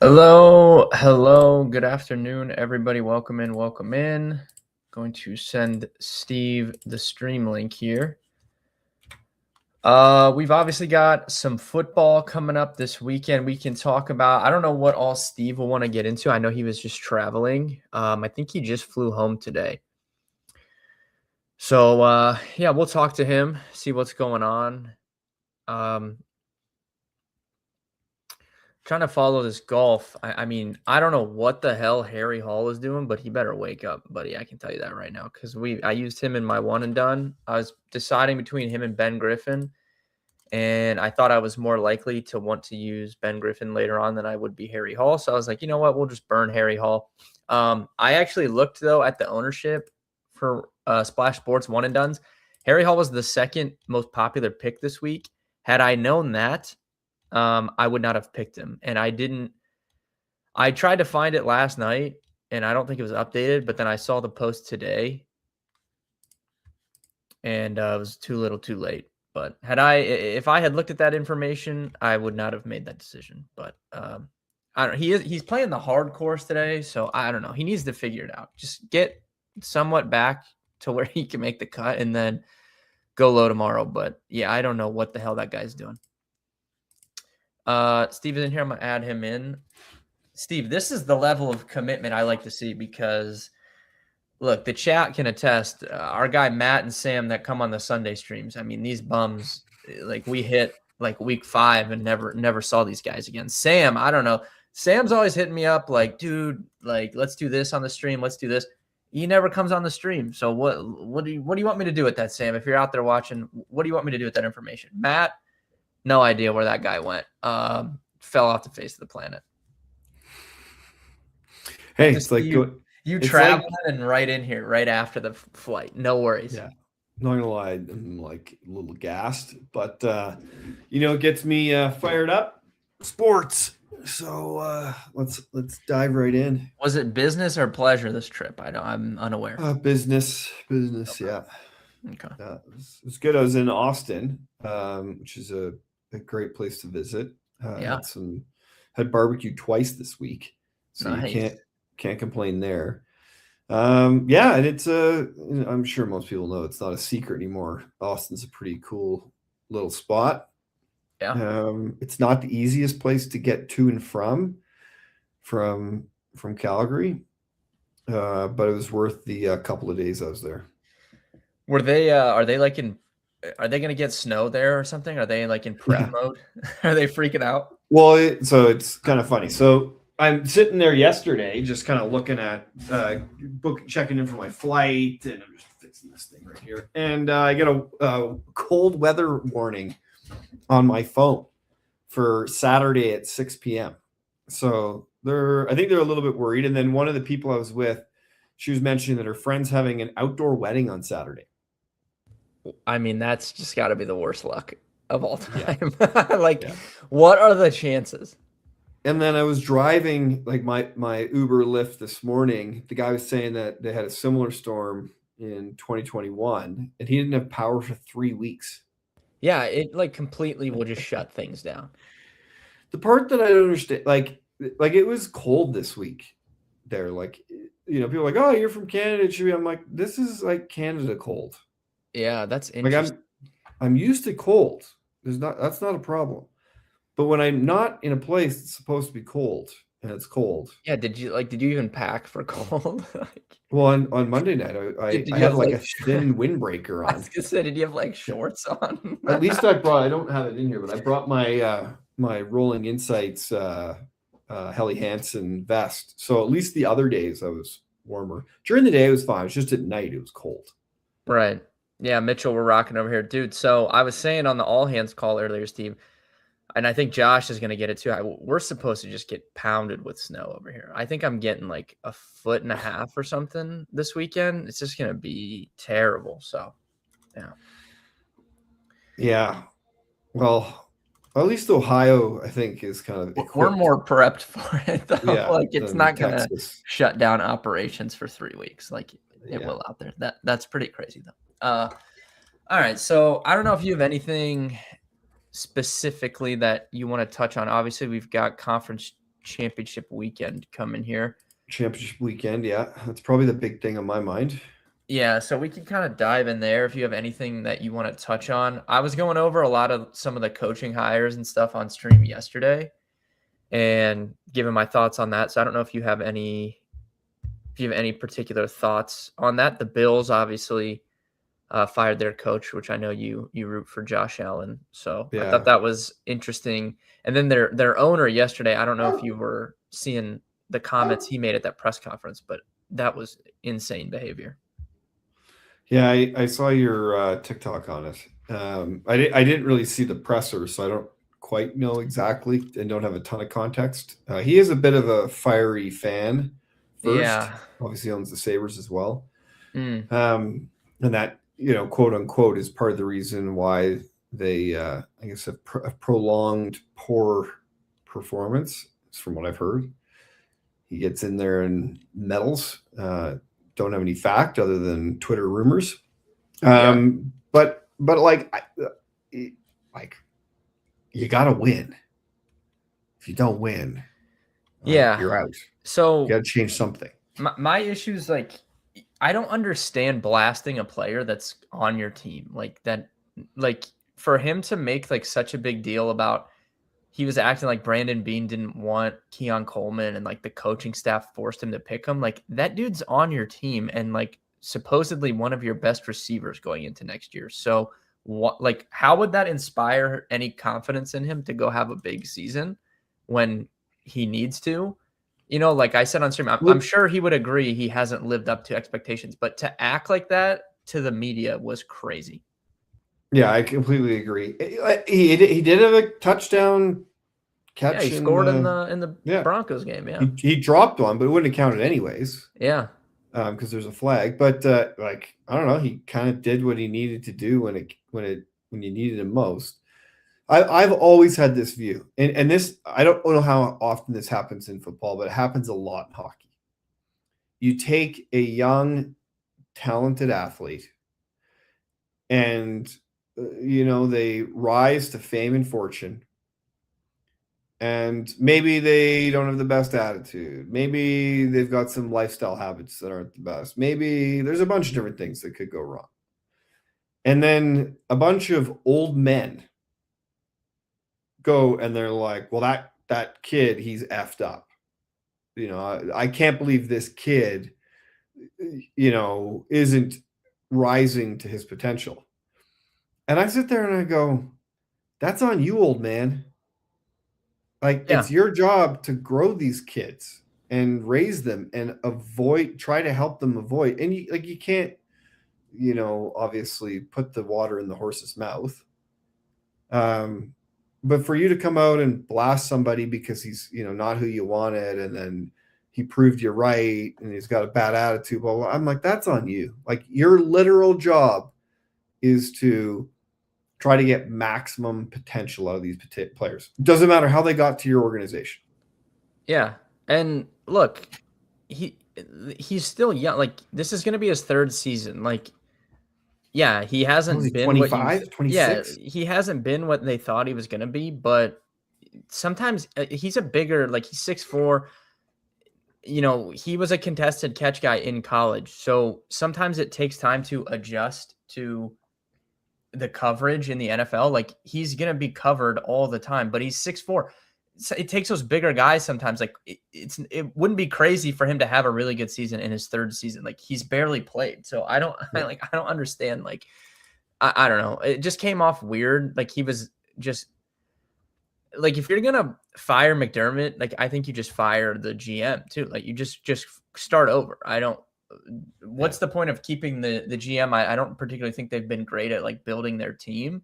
Hello, good afternoon, everybody. Welcome in. Going to send Steve the stream link here. We've obviously got some football coming up this weekend. We can talk about, I don't know what all Steve will want to get into. I know he was just traveling. I think he just flew home today. So, yeah, we'll talk to him, see what's going on. Trying to follow this golf. I mean, I don't know what the hell Harry Hall is doing, but he better wake up, buddy. I can tell you that right now because I used him in my one and done. I was deciding between him and Ben Griffin, and I thought I was more likely to want to use Ben Griffin later on than I would be Harry Hall. So I was like, you know what? We'll just burn Harry Hall. I actually looked though at the ownership for Splash Sports one and dones. Harry Hall was the second most popular pick this week. Had I known that, I would not have picked him. And I tried to find it last night and I don't think it was updated, but then I saw the post today and it was too little too late. But if I had looked at that information, I would not have made that decision. But I don't know. He's playing the hard course today. So I don't know. He needs to figure it out. Just get somewhat back to where he can make the cut and then go low tomorrow. But yeah, I don't know what the hell that guy's doing. Steve is in here. I'm going to add him in. Steve, this is the level of commitment I like to see because, look, the chat can attest. Our guy Matt and Sam that come on the Sunday streams, I mean, these bums, like we hit like week 5 and never saw these guys again. Sam, I don't know. Sam's always hitting me up like, dude, like, let's do this on the stream. Let's do this. He never comes on the stream. So what do you want me to do with that, Sam? If you're out there watching, what do you want me to do with that information? Matt, no idea where that guy went. Fell off the face of the planet. Hey, it's like you traveling and right in here right after the flight. No worries. Yeah, not gonna lie, I'm like a little gassed, but it gets me fired up. Sports. So let's dive right in. Was it business or pleasure this trip? I'm unaware. Business. Okay. Yeah. Okay. It was good. I was in Austin, which is a great place to visit. Yeah. Had barbecue twice this week, so Nice. You can't complain there. Yeah, and it's I'm sure most people know it's not a secret anymore. Austin's a pretty cool little spot. Yeah. It's not the easiest place to get to and from Calgary, but it was worth the couple of days I was there. Were they? Are they going to get snow there or something? Are they like in prep mode? Are they freaking out? Well, so it's kind of funny. So I'm sitting there yesterday, just kind of looking at checking in for my flight, and I'm just fixing this thing right here. And I get a cold weather warning on my phone for Saturday at 6 p.m. So I think they're a little bit worried. And then one of the people I was with, she was mentioning that her friend's having an outdoor wedding on Saturday. I mean, that's just got to be the worst luck of all time. Yeah. What are the chances? And then I was driving like my Uber Lyft this morning. The guy was saying that they had a similar storm in 2021 and he didn't have power for 3 weeks. Yeah, it like completely will just shut things down. The part that I don't understand, like it was cold this week there. Like, people are like, oh, you're from Canada. It should be. I'm like, this is like Canada cold. Yeah, that's interesting. Like I'm used to cold. That's not a problem. But when I'm not in a place that's supposed to be cold and it's cold. Yeah, did you even pack for cold? Well, on Monday night, I had like a thin windbreaker on. I was gonna say, did you have like shorts on? At least I don't have it in here, but I brought my my Rolling Insights Helly Hansen vest. So at least the other days I was warmer. During the day it was fine. It was just at night it was cold. Right. Yeah, Mitchell, we're rocking over here, dude. So I was saying on the all hands call earlier, Steve, and I think Josh is going to get it too. We're supposed to just get pounded with snow over here. I think I'm getting like 1.5 feet or something this weekend. It's just going to be terrible. So, yeah. Yeah. Well, at least Ohio, I think, is kind of equipped. We're more prepped for it, though. Yeah, like it's not going to shut down operations for 3 weeks like it will out there. That's pretty crazy, though. All right. So I don't know if you have anything specifically that you want to touch on. Obviously, we've got conference championship weekend coming here. Championship weekend, yeah. That's probably the big thing on my mind. Yeah, so we can kind of dive in there if you have anything that you want to touch on. I was going over a lot of some of the coaching hires and stuff on stream yesterday and giving my thoughts on that. So I don't know if you have any particular thoughts on that. The Bills obviously fired their coach, which I know you root for Josh Allen. So I thought Yeah. that was interesting. And then their owner yesterday, I don't know if you were seeing the comments he made at that press conference, but that was insane behavior. Yeah, I saw your TikTok on it. I didn't really see the presser, so I don't quite know exactly and don't have a ton of context. He is a bit of a fiery fan first. Yeah. Obviously owns the Sabres as well. Mm. And that, quote unquote, is part of the reason why they, I guess, have a prolonged poor performance, from what I've heard. He gets in there and meddles. Don't have any fact other than Twitter rumors. Yeah. But like you got to win. If you don't win, Yeah. you're out. So You got to change something. my issue is like, I don't understand blasting a player that's on your team like that. Like for him to make like such a big deal about he was acting like Brandon Beane didn't want Keon Coleman and like the coaching staff forced him to pick him. Like that dude's on your team and like supposedly one of your best receivers going into next year. So what, like, how would that inspire any confidence in him to go have a big season when he needs to? Like I said on stream, I'm sure he would agree he hasn't lived up to expectations, but to act like that to the media was crazy. Yeah, I completely agree. He did have a touchdown catch. Yeah, he scored in the Broncos game. Yeah, he dropped one, but it wouldn't have counted anyways. Yeah, because there's a flag. But like I don't know, he kind of did what he needed to do when you needed him most. I've always had this view, and this I don't know how often this happens in football, but it happens a lot in hockey. You take a young, talented athlete, and they rise to fame and fortune. And maybe they don't have the best attitude. Maybe they've got some lifestyle habits that aren't the best. Maybe there's a bunch of different things that could go wrong. And then a bunch of old men go and they're like, well, that kid, he's effed up. I can't believe this kid, isn't rising to his potential. And I sit there and I go, that's on you, old man. Like, It's your job to grow these kids and raise them and try to help them avoid. And you can't, obviously put the water in the horse's mouth. But for you to come out and blast somebody because he's, not who you wanted, and then he proved you right and he's got a bad attitude, well, I'm like, that's on you. Like, your literal job is to try to get maximum potential out of these players. Doesn't matter how they got to your organization. Yeah. And look, he's still young. Like, this is going to be his third season. Like, yeah, he hasn't been 25, 26. Yeah, he hasn't been what they thought he was going to be, but sometimes he's a bigger, like he's 6'4". He was a contested catch guy in college. So sometimes it takes time to adjust to the coverage in the NFL. Like, he's going to be covered all the time, but he's 6'4". It takes those bigger guys sometimes. Like, it wouldn't be crazy for him to have a really good season in his third season. Like, he's barely played. So I don't understand. Like, I don't know. It just came off weird. Like, he was just like, if you're going to fire McDermott, like, I think you just fire the GM too. Like, you just start over. What's the point of keeping the GM? I don't particularly think they've been great at like building their team.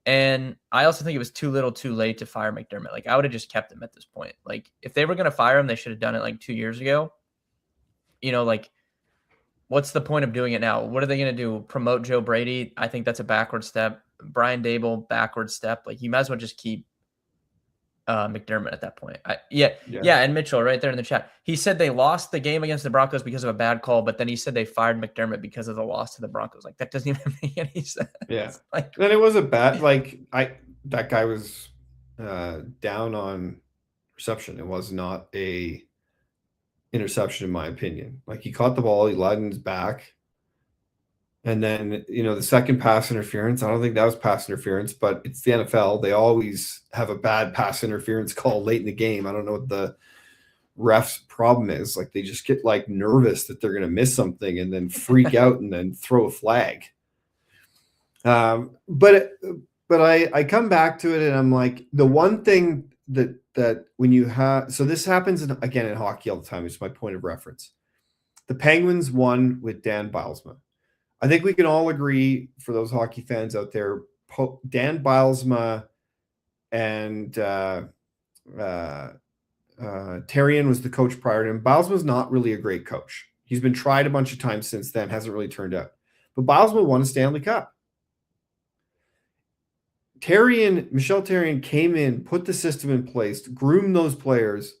And I also think it was too little too late to fire McDermott. Like, I would have just kept him at this point. Like, if they were going to fire him, they should have done it like 2 years ago. Like, what's the point of doing it now? What are they going to do? Promote Joe Brady? I think that's a backward step. Brian Dable, backward step. Like, you might as well just keep McDermott at that point. And Mitchell right there in the chat. He said they lost the game against the Broncos because of a bad call, but then he said they fired McDermott because of the loss to the Broncos. Like, that doesn't even make any sense. Yeah. Like, then it was a bad, that guy was down on reception. It was not a interception, in my opinion. Like, he caught the ball, he lied in his back. And then, the second pass interference, I don't think that was pass interference, but it's the NFL. They always have a bad pass interference call late in the game. I don't know what the ref's problem is. Like, they just get like nervous that they're going to miss something and then freak out and then throw a flag. But I come back to it and I'm like, the one thing that when you have, so this happens again in hockey all the time. It's my point of reference. The Penguins won with Dan Bylsma. I think we can all agree, for those hockey fans out there, Dan Bylsma and Therrien was the coach prior to him. Bylsma's not really a great coach. He's been tried a bunch of times since then, hasn't really turned out. But Bylsma won a Stanley Cup. Michel Therrien came in, put the system in place, groomed those players,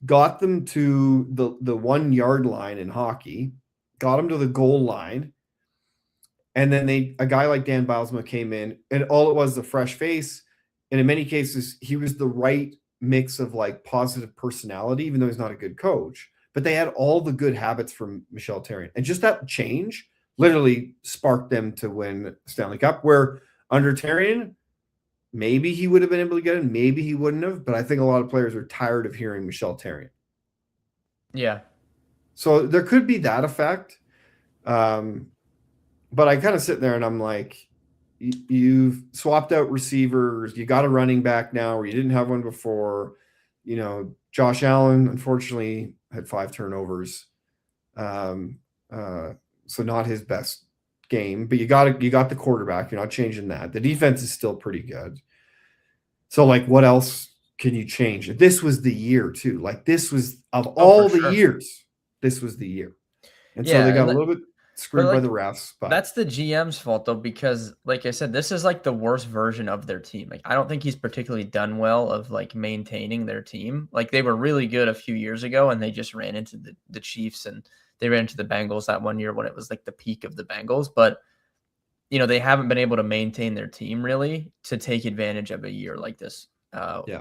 got them to the 1 yard line in hockey, got them to the goal line. And then a guy like Dan Bylsma came in, and all it was a fresh face. And in many cases, he was the right mix of like positive personality, even though he's not a good coach. But they had all the good habits from Michel Therrien. And just that change literally sparked them to win Stanley Cup, where under Therrien, maybe he would have been able to get it, maybe he wouldn't have. But I think a lot of players are tired of hearing Michel Therrien. Yeah. So there could be that effect. But I kind of sit there and I'm like, you've swapped out receivers. You got a running back now where you didn't have one before. Josh Allen, unfortunately, had 5 turnovers. So not his best game, but you got the quarterback. You're not changing that. The defense is still pretty good. So like, what else can you change? This was the year too. Like, this was of all the years, this was the year. And so they got a little bit screwed by the refs. But that's the GM's fault though, because like I said, this is like the worst version of their team. Like, I don't think he's particularly done well of like maintaining their team. Like, they were really good a few years ago and they just ran into the Chiefs and they ran into the Bengals that one year when it was like the peak of the Bengals. But they haven't been able to maintain their team really to take advantage of a year like this,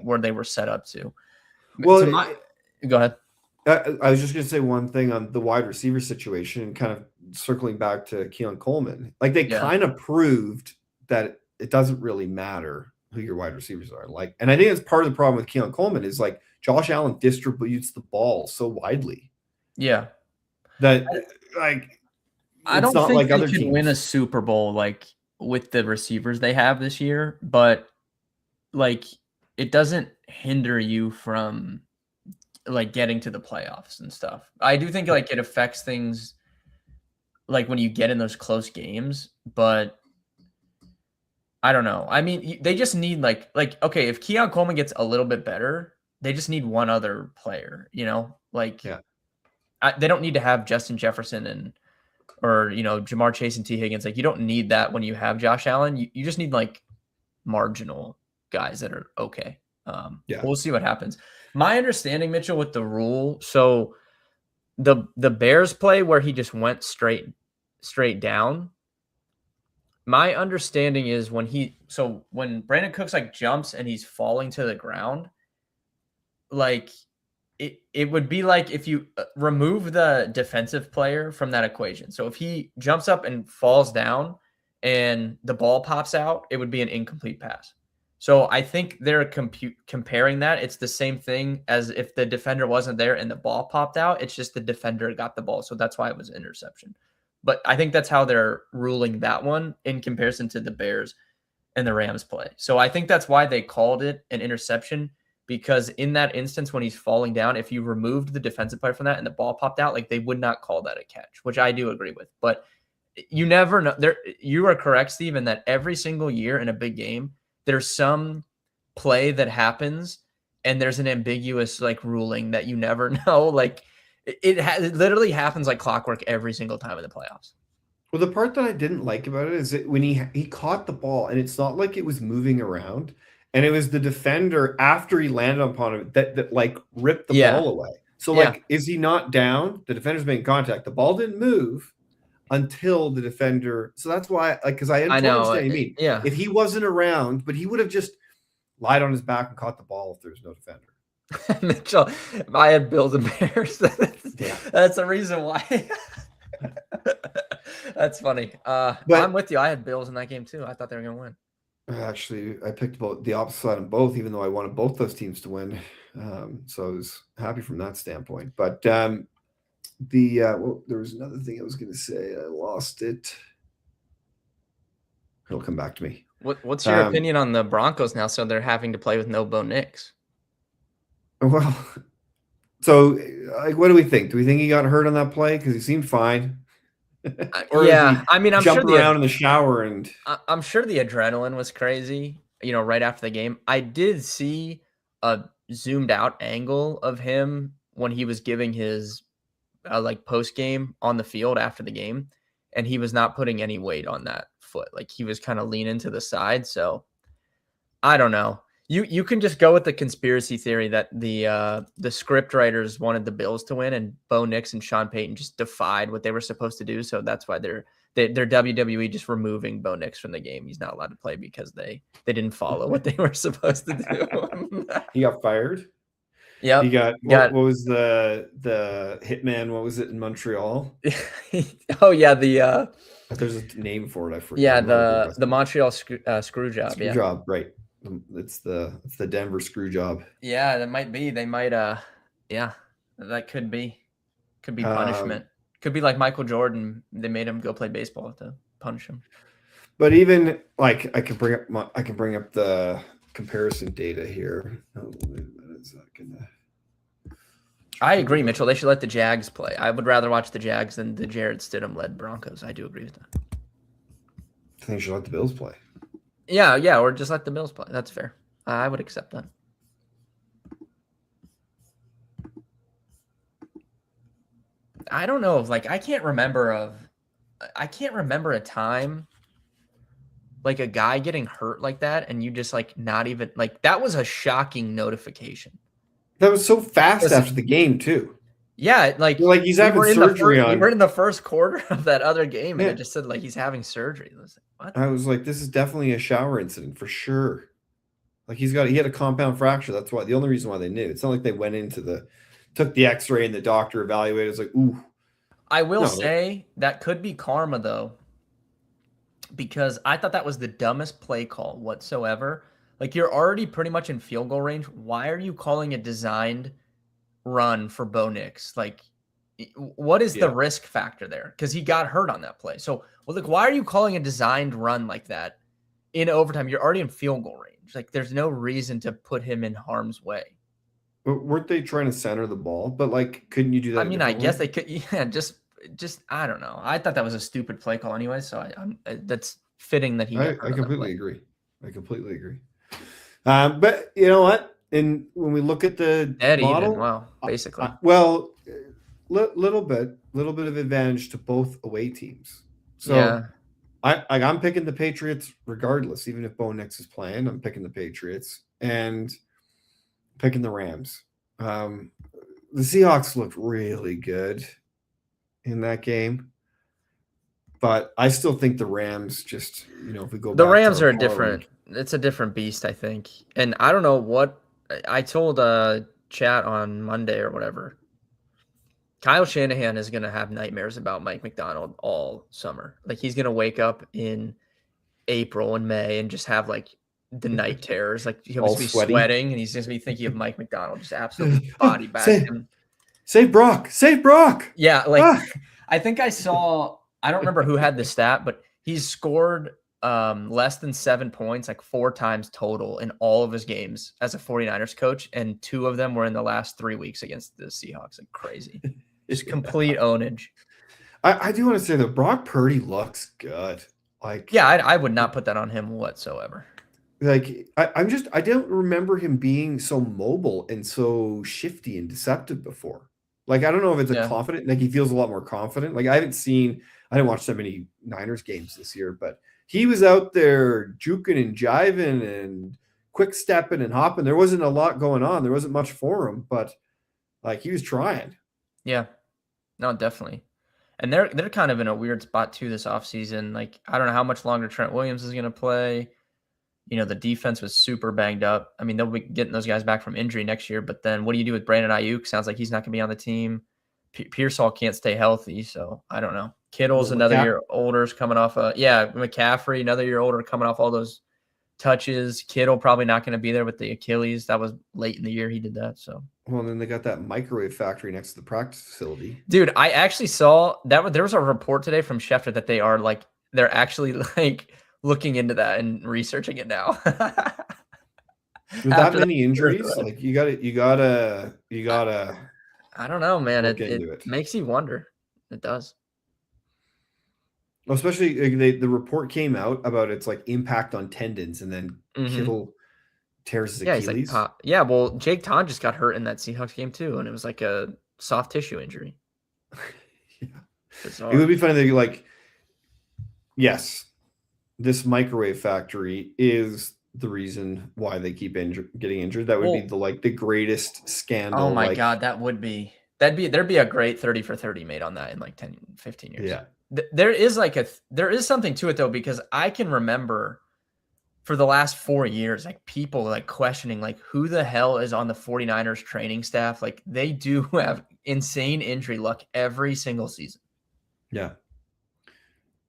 where they were set up to. Well, go ahead. I was just going to say one thing on the wide receiver situation, kind of circling back to Keon Coleman. Like, they kind of proved that it doesn't really matter who your wide receivers are. Like, and I think that's part of the problem with Keon Coleman is like Josh Allen distributes the ball so widely. Yeah. That like, I don't think they can win a Super Bowl like with the receivers they have this year, but like, it doesn't hinder you from like getting to the playoffs and stuff. I do think like it affects things like when you get in those close games, but I don't know. I mean, they just need like okay, if Keon Coleman gets a little bit better, they just need one other player, they don't need to have Justin Jefferson or Jamar Chase and T Higgins. Like, you don't need that when you have Josh Allen. You just need like marginal guys that are okay. We'll see what happens. My understanding, Mitchell, with the rule, so the Bears play where he just went straight down. My understanding is when Brandon Cooks like jumps and he's falling to the ground, like it would be like if you remove the defensive player from that equation. So if he jumps up and falls down and the ball pops out, it would be an incomplete pass. So I think they're comparing that. It's the same thing as if the defender wasn't there and the ball popped out. It's just the defender got the ball. So that's why it was interception. But I think that's how they're ruling that one in comparison to the Bears and the Rams play. So I think that's why they called it an interception, because in that instance, when he's falling down, if you removed the defensive player from that and the ball popped out, like, they would not call that a catch, which I do agree with. But you never know. You are correct, Steve, in that every single year in a big game, there's some play that happens and there's an ambiguous like ruling that you never know. Like, it literally happens like clockwork every single time in the playoffs. Well, the part that I didn't like about it is that when he caught the ball, and it's not like it was moving around, and it was the defender after he landed upon it that like ripped the ball away. So like, is he not down? The defender's making contact. The ball didn't move until the defender. So that's why, like, because I understand what you mean. Yeah. If he wasn't around, but he would have just lied on his back and caught the ball if there's no defender. Mitchell, I had Bills and Bears. Yeah. That's the reason why. That's funny. I'm But with you. I had Bills in that game too. I thought they were gonna win. actually, I picked about the opposite side on both, even though I wanted both those teams to win. So I was happy from that standpoint. But well, there was another thing I was going to say. I lost it. It'll come back to me. What's your opinion on the Broncos now? So they're having to play with no Bo Nix. Well, so like, what do we think? Do we think he got hurt on that play? Because he seemed fine. Or Yeah, I mean, I'm sure jumping around in the shower and I'm sure the adrenaline was crazy. Right after the game, I did see a zoomed out angle of him when he was giving his like post game on the field after the game, and he was not putting any weight on that foot. Like he was kind of leaning to the side. So I don't know. You can just go with the conspiracy theory that the script writers wanted the Bills to win, and Bo Nix and Sean Payton just defied what they were supposed to do. So that's why they're WWE just removing Bo Nix from the game. He's not allowed to play because they didn't follow what they were supposed to do. he got fired. Yep. He got what was the hitman? What was it in Montreal? Oh yeah, there's a name for it. I forget. Yeah, the Montreal screw job. Screw job, right? It's the Denver screw job. Yeah, that might be. They might. Yeah, that could be punishment. Could be like Michael Jordan. They made him go play baseball to punish him. But even like I can bring up the comparison data here. Oh, is that gonna... I agree, Mitchell. They should let the Jags play. I would rather watch the Jags than the Jared Stidham-led Broncos. I do agree with that. I think you should let the Bills play. Yeah, or just let the Bills play. That's fair. I would accept that. I don't know. Like, I can't remember a time like a guy getting hurt like that, and you just like not even like that was a shocking notification. That was so fast after the game too. Yeah, like he's having surgery on. We were in the first quarter of that other game, and it just said like he's having surgery. I was like, what? I was like, this is definitely a shower incident for sure. Like he had a compound fracture. That's why the only reason why they knew. It's not like they went into took the X-ray and the doctor evaluated. It was like, ooh. I will say that could be karma though, because I thought that was the dumbest play call whatsoever. Like you're already pretty much in field goal range. Why are you calling a designed run for Bo Nix? Like, what is the risk factor there? Because he got hurt on that play. So, why are you calling a designed run like that in overtime? You're already in field goal range. Like, there's no reason to put him in harm's way. But weren't they trying to center the ball? But like, couldn't you do that? I mean, I guess they could. Yeah, just I don't know. I thought that was a stupid play call anyway. So that's fitting that he. I completely agree. I completely agree. But you know what? And when we look at the model, wow, basically, little bit of advantage to both away teams. So yeah. I'm picking the Patriots regardless, even if Bo Nix is playing. I'm picking the Patriots and picking the Rams. The Seahawks looked really good in that game, but I still think the Rams just, if we go the back Rams to are different. It's a different beast, I think. And I don't know what I told chat on Monday or whatever. Kyle Shanahan is going to have nightmares about Mike McDonald all summer. Like he's going to wake up in April and May and just have like the night terrors. Like he'll just be sweating and he's just be thinking of Mike McDonald, just absolutely body bag him. Save Brock. Save Brock. Yeah. Like I think I don't remember who had the stat, but he's scored less than 7 points like 4 times total in all of his games as a 49ers coach, and 2 of them were in the last 3 weeks against the Seahawks. Like crazy. Just complete ownage. I do want to say that Brock Purdy looks good. Like, yeah, I would not put that on him whatsoever. Like I don't remember him being so mobile and so shifty and deceptive before. Like I don't know if it's a confident, like he feels a lot more confident. Like I didn't watch so many Niners games this year, but he was out there juking and jiving and quick stepping and hopping. There wasn't a lot going on. There wasn't much for him, but like he was trying. Yeah, no, definitely. And they're kind of in a weird spot too this offseason. Like I don't know how much longer Trent Williams is going to play. the defense was super banged up. I mean, they'll be getting those guys back from injury next year, but then what do you do with Brandon Ayuk? Sounds like he's not going to be on the team. Pearsall can't stay healthy, so I don't know. Kittle's another year older, is coming off McCaffrey, another year older, coming off all those touches. Kittle probably not going to be there with the Achilles. That was late in the year he did that. So well, then they got that microwave factory next to the practice facility. Dude, I actually saw that there was a report today from Schefter that they're actually like looking into that and researching it now. With that many injuries, like you gotta. I don't know, man. It makes you wonder. It does. Well, especially the report came out about its like impact on tendons, and then Kittle tears his Achilles. Well, Jake Ton just got hurt in that Seahawks game too, and it was like a soft tissue injury. Yeah. It would be funny that like, yes, this microwave factory is the reason why they keep getting injured. That would be the greatest scandal. Oh my God, there'd be a great 30 for 30 made on that in like 10, 15 years. Yeah. There is something to it though, because I can remember for the last 4 years, like people like questioning like who the hell is on the 49ers training staff. Like they do have insane injury luck every single season. Yeah.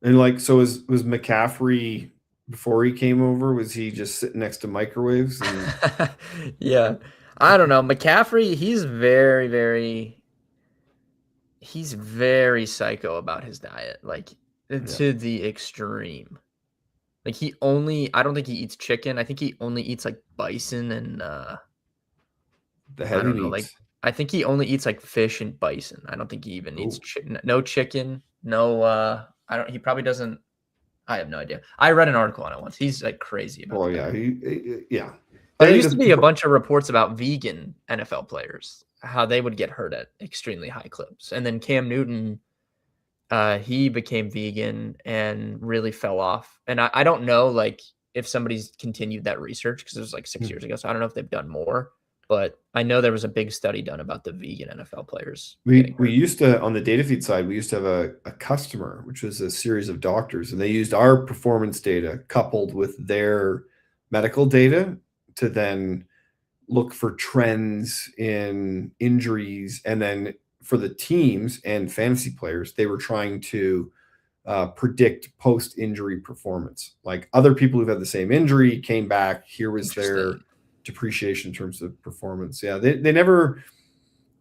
And like, so was McCaffrey before he came over? Was he just sitting next to microwaves? And... Yeah. I don't know. McCaffrey, he's very psycho about his diet, like to the extreme. Like I don't think he eats chicken. I think he only eats like bison and the heavy meats. Like I think he only eats like fish and bison. I don't think he even eats no chicken. No, he probably doesn't. I have no idea. I read an article on it once. He's like crazy about it. Yeah. There used to be a bunch of reports about vegan NFL players, how they would get hurt at extremely high clips. And then Cam Newton, he became vegan and really fell off. And I don't know like if somebody's continued that research because it was like 6 years ago. So I don't know if they've done more. But I know there was a big study done about the vegan NFL players. We used to, on the data feed side, we used to have a customer, which was a series of doctors, and they used our performance data coupled with their medical data to then look for trends in injuries. And then for the teams and fantasy players, they were trying to predict post-injury performance. Like other people who've had the same injury came back, here was their depreciation in terms of performance. Yeah, they never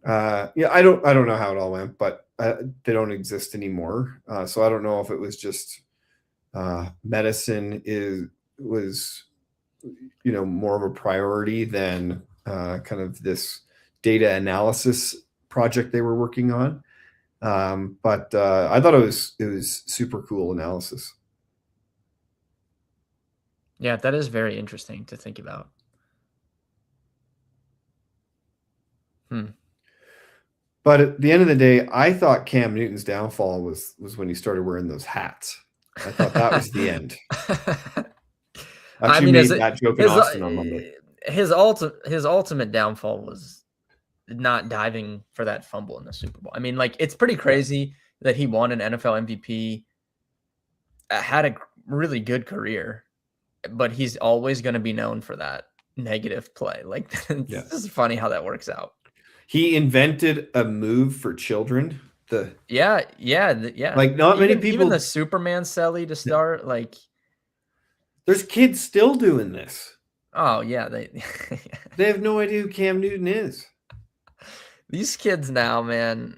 I don't know how it all went, but they don't exist anymore. So I don't know if it was just medicine was more of a priority than kind of this data analysis project they were working on. But I thought it was super cool analysis. Yeah, that is very interesting to think about. But at the end of the day, I thought Cam Newton's downfall was when he started wearing those hats. I thought that was the end. I made that joke in Austin on Monday. His ultimate downfall was not diving for that fumble in the Super Bowl. I mean, like it's pretty crazy that he won an NFL MVP, had a really good career, but he's always going to be known for that negative play. Like it's just funny how that works out. He invented a move for children. Yeah. Like not many people. Even the Superman celly to start. Like, there's kids still doing this. Oh yeah, they have no idea who Cam Newton is. These kids now, man.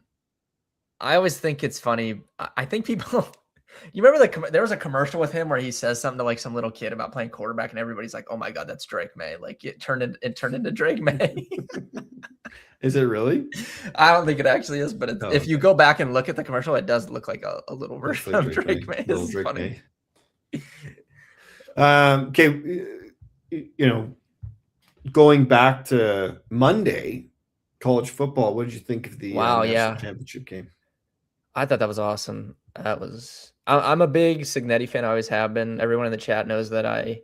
I always think it's funny. I think people. You remember there was a commercial with him where he says something to like some little kid about playing quarterback, and everybody's like, "Oh my God, that's Drake May!" Like it turned into Drake May. Is it really? I don't think it actually is, but if you go back and look at the commercial, it does look like a little version of Drake May. Little Drake funny. May. Okay, going back to Monday, college football. What did you think of the national championship game? I thought that was awesome. I'm a big Cignetti fan. I always have been. Everyone in the chat knows that I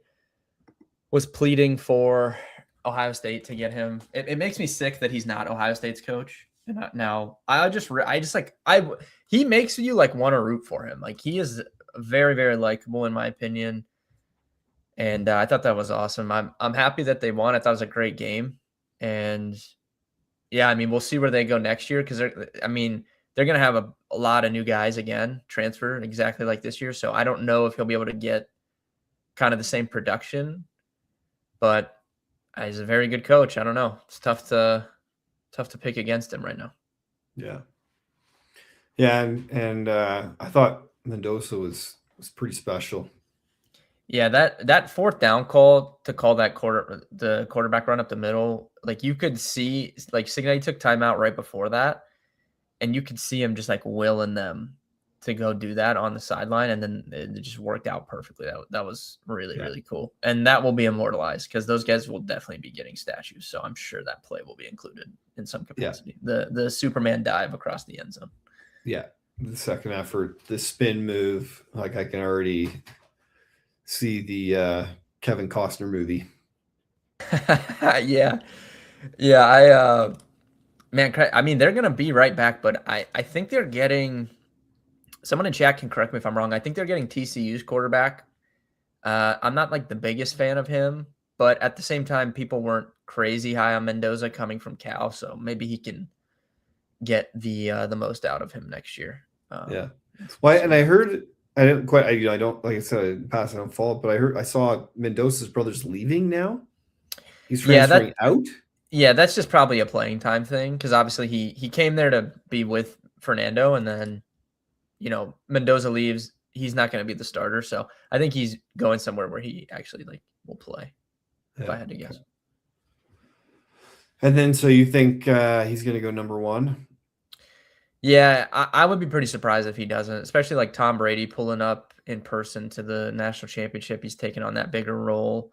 was pleading for Ohio State to get him. It makes me sick that he's not Ohio State's coach. And now he makes you like want to root for him. Like he is very, very likable in my opinion. And I thought that was awesome. I'm happy that they won. I thought it was a great game. And yeah, I mean, we'll see where they go next year because they're going to have a lot of new guys again transfer exactly like this year. So I don't know if he'll be able to get kind of the same production, but he's a very good coach. I don't know. It's tough to pick against him right now. Yeah. Yeah, and I thought Mendoza was pretty special. Yeah, that fourth down call to call that the quarterback run up the middle, like you could see, like Cincinnati took timeout right before that, and you could see him just like willing them to go do that on the sideline, and then it just worked out perfectly. That was really really cool, and that will be immortalized because those guys will definitely be getting statues. So I'm sure that play will be included in some capacity. Yeah. The Superman dive across the end zone. Yeah, the second effort, the spin move, like I can already see the Kevin Costner movie. Yeah. Man, I mean, they're gonna be right back, but I think they're getting. Someone in chat can correct me if I'm wrong. I think they're getting TCU's quarterback. I'm not like the biggest fan of him, but at the same time, people weren't crazy high on Mendoza coming from Cal, so maybe he can get the most out of him next year. Yeah. Well, and I heard I didn't quite. I don't, like I said, I pass it on fault, but I saw Mendoza's brother's leaving now. He's transferring out. Yeah, that's just probably a playing time thing because obviously he came there to be with Fernando, and then Mendoza leaves. He's not going to be the starter, so I think he's going somewhere where he actually will play. Yeah. If I had to guess. And then, so you think he's going to go number one? Yeah, I would be pretty surprised if he doesn't, especially like Tom Brady pulling up in person to the national championship. He's taking on that bigger role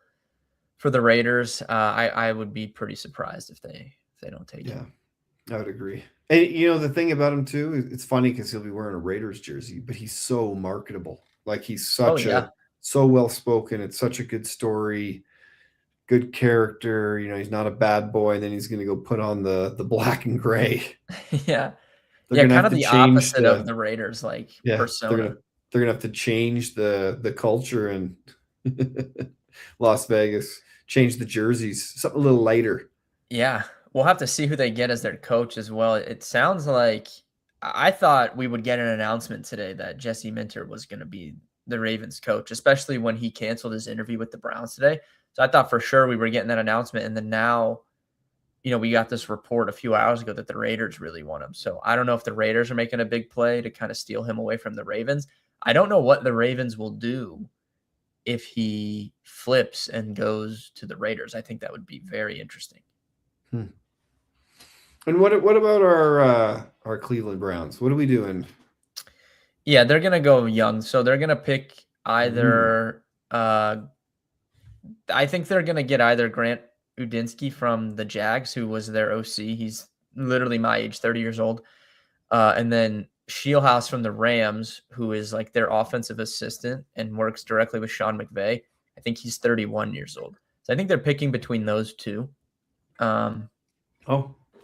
for the Raiders. I would be pretty surprised if they don't take him. I would agree. And the thing about him too, it's funny because he'll be wearing a Raiders jersey, but he's so marketable. Like he's so well spoken. It's such a good story, good character. He's not a bad boy. And then he's going to go put on the black and gray. Yeah. Kind of the opposite of the Raiders, persona. They're gonna have to change the culture in Las Vegas, change the jerseys, something a little lighter. Yeah, we'll have to see who they get as their coach as well. It sounds like I thought we would get an announcement today that Jesse Minter was going to be the Ravens coach, especially when he canceled his interview with the Browns today. So I thought for sure we were getting that announcement, and then now. We got this report a few hours ago that the Raiders really want him. So I don't know if the Raiders are making a big play to kind of steal him away from the Ravens. I don't know what the Ravens will do if he flips and goes to the Raiders. I think that would be very interesting. And what about our Cleveland Browns? What are we doing? Yeah, they're gonna go young. So they're gonna pick either. I think they're gonna get either Grant Udinsky from the Jags, who was their OC. He's literally my age, 30 years old. And then Shieldhouse from the Rams, who is like their offensive assistant and works directly with Sean McVay. I think he's 31 years old. So I think they're picking between those two. So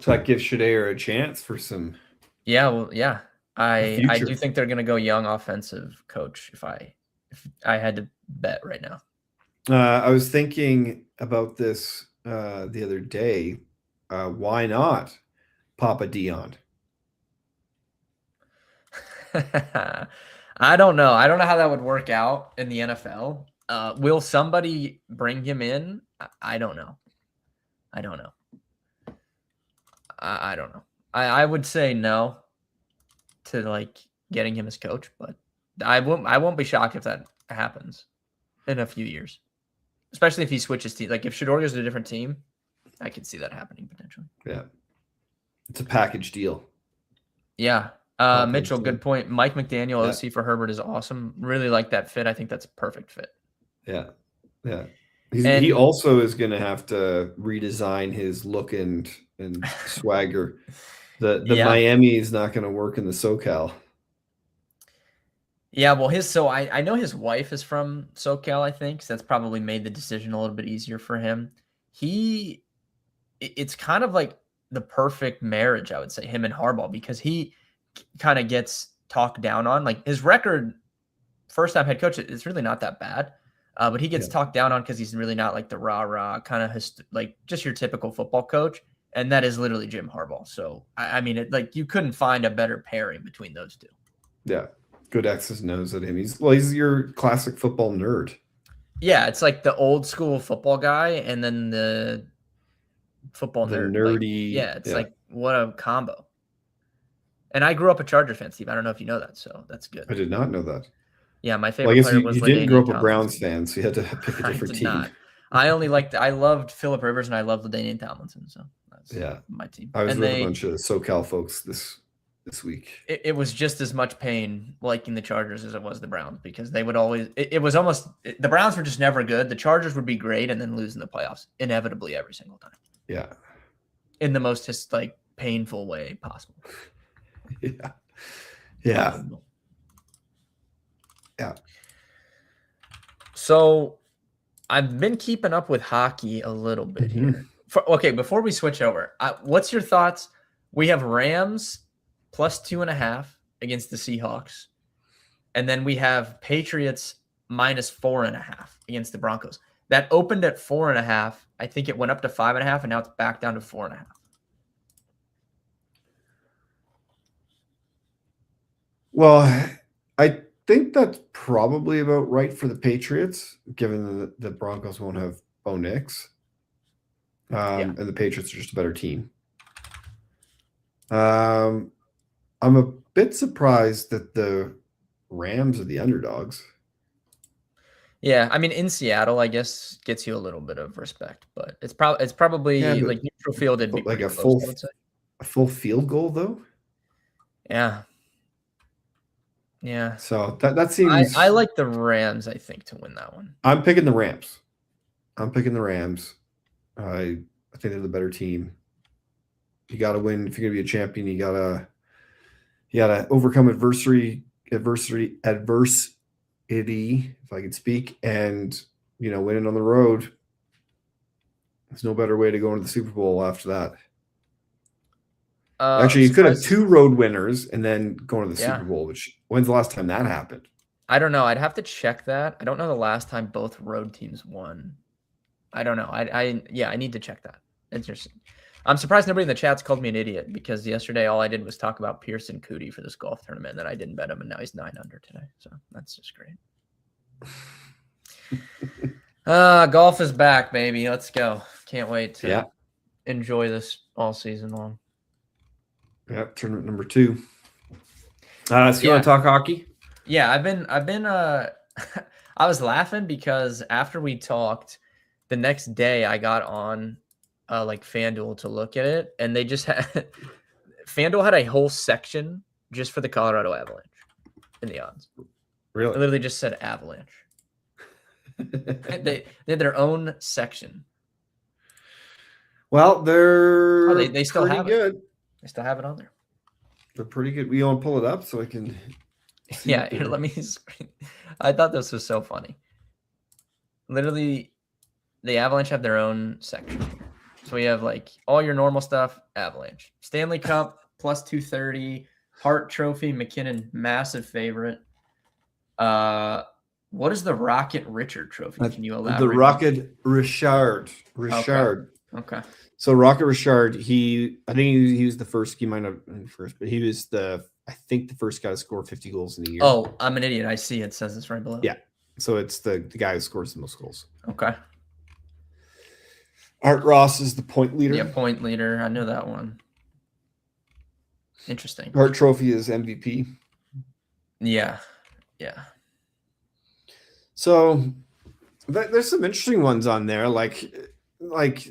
that gives Shadeur a chance for some. Yeah, well, yeah. I do think they're going to go young offensive coach if I had to bet right now. I was thinking about this the other day. Why not Papa Dion? I don't know. I don't know how that would work out in the NFL. Will somebody bring him in? I don't know. I don't know. I would say no to getting him as coach, but I won't be shocked if that happens in a few years. Especially if he switches team. Like if Shador goes to a different team, I could see that happening potentially. Yeah. It's a package deal. Yeah. Mitchell, good point. Mike McDaniel, OC for Herbert, is awesome. Really like that fit. I think that's a perfect fit. Yeah. Yeah. He also is going to have to redesign his look and swagger. The Miami is not going to work in the SoCal. Yeah, well, I know his wife is from SoCal, I think, so that's probably made the decision a little bit easier for him. It's kind of like the perfect marriage, I would say, him and Harbaugh, because he kind of gets talked down on. Like his record, first-time head coach, it's really not that bad. But he gets talked down on because he's really not like the rah-rah kind of like just your typical football coach. And that is literally Jim Harbaugh. So, I mean, you couldn't find a better pairing between those two. Yeah. Good X's and O's at him. He's your classic football nerd. Yeah, it's like the old school football guy and then the football nerd. Nerdy. It's like what a combo. And I grew up a Charger fan, Steve. I don't know if you know that, so that's good. I did not know that. Yeah, my favorite player was you didn't grow up a Browns fan, so you had to pick a different team. Not. I loved Phillip Rivers and I loved LaDainian Tomlinson, so that's my team. I was with a bunch of SoCal folks this week. It was just as much pain liking the Chargers as it was the Browns because they would always it was almost the Browns were just never good. The Chargers would be great and then lose in the playoffs inevitably every single time. Yeah. In the most just like painful way possible. Yeah. Yeah. Yeah. So I've been keeping up with hockey a little bit here. Before we switch over, what's your thoughts? We have Rams plus 2.5 against the Seahawks. And then we have Patriots minus 4.5 against the Broncos. That opened at 4.5. I think it went up to 5.5, and now it's back down to 4.5. Well, I think that's probably about right for the Patriots, given that the Broncos won't have Bo Nix. And the Patriots are just a better team. I'm a bit surprised that the Rams are the underdogs. Yeah, I mean, in Seattle, I guess gets you a little bit of respect, but it's probably like neutral field. It'd be like a close, full field goal, though. Yeah. Yeah. So that seems. I like the Rams, I think, to win that one. I'm picking the Rams. I think they're the better team. You got to win if you're going to be a champion. You got to overcome adversity, if I could speak, and winning on the road. There's no better way to go into the Super Bowl after that. Actually, you could have 2 road winners and then go into the Super Bowl. Which when's the last time that happened? I don't know. I'd have to check that. I don't know the last time both road teams won. I don't know. I need to check that. Interesting. I'm surprised nobody in the chat's called me an idiot because yesterday all I did was talk about Pearson Cootie for this golf tournament that I didn't bet him, and now he's 9 under today. So that's just great. Golf is back, baby. Let's go. Can't wait to enjoy this all season long. Yeah, tournament number 2. So you want to talk hockey? Yeah, I've been I was laughing because after we talked, the next day I got on like FanDuel to look at it, and they just had FanDuel had a whole section just for the Colorado Avalanche in the odds. Really? It literally just said Avalanche. They had their own section. Well, they still have good. It. They still have it on there. They're pretty good. We want to pull it up so I can. Yeah, here, let me. I thought this was so funny. Literally, the Avalanche have their own section. So we have like all your normal stuff, Avalanche. Stanley Cup plus 230, Hart Trophy, McKinnon, massive favorite. What is the Rocket Richard Trophy? Can you elaborate? The Rocket Richard. Okay. So Rocket Richard, I think he was the first. He might not been first, but he was the first guy to score 50 goals in a year. Oh, I'm an idiot. I see it says this right below. Yeah. So it's the guy who scores the most goals. Okay. Art Ross is the point leader. Yeah, point leader. I know that one. Interesting. Hart Trophy is MVP. Yeah. So there's some interesting ones on there.